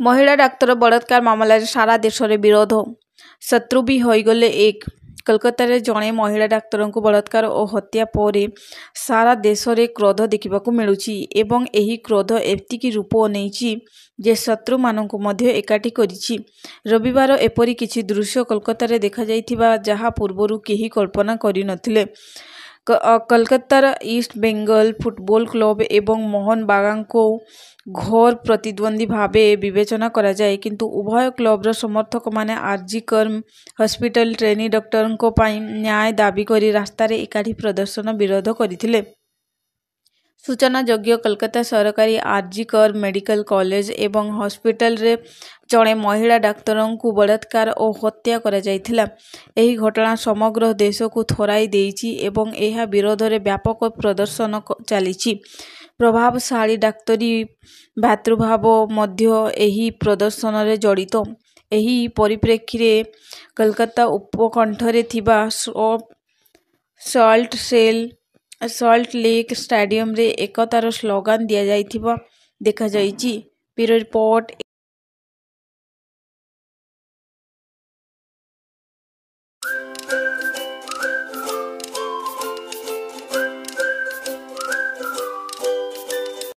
महिला डाक्तर बलात्कार मामलें सारा देश में विरोध शत्रु भी होगले एक कलकत्ता रे जड़े महिला डाक्तर को बलात्कार और हत्या पर सारा देश में क्रोध देखा मिलूची एवं यही क्रोध एतिकी रूप नहीं जे शत्रु मानक मध्य एकाठी करिछि। रविवार एपरी किछि दृश्य कोलकाता रे देखा जाइथिबा जहा पूर्वरु केही कल्पना करि नथिले। कलकत्तार ईस्ट बेंगल फुटबॉल क्लब एवं मोहन बागान को घोर प्रतिद्वंदी भावे विवेचना करा जाए किंतु उभय क्लबर समर्थक माने आरजी कर हॉस्पिटल ट्रेनी डॉक्टर को पाई न्याय दाबी करी रास्ता रे एकाठी प्रदर्शन विरोध करथिले। सूचना योग्य कलकत्ता सरकारी आरजी कर मेडिकल कॉलेज एवं हॉस्पिटल रे जड़े महिला डाक्तर को बलात्कार और हत्या करा जायथिला। एही घटना समग्र देश को थराई देइछि एवं एहा विरोध रे व्यापक प्रदर्शन चलीछि। प्रभावशाली डाक्तरी भातृभाव मध्य एही प्रदर्शन रे जड़ित। एही परिप्रेक्षी रे कलकत्ता उपकंठरे थिबा सॉल्ट लेक स्टेडियम रे एकतार स्लोगान दिया जाइथिबा देखा जाइछि। Bureau report.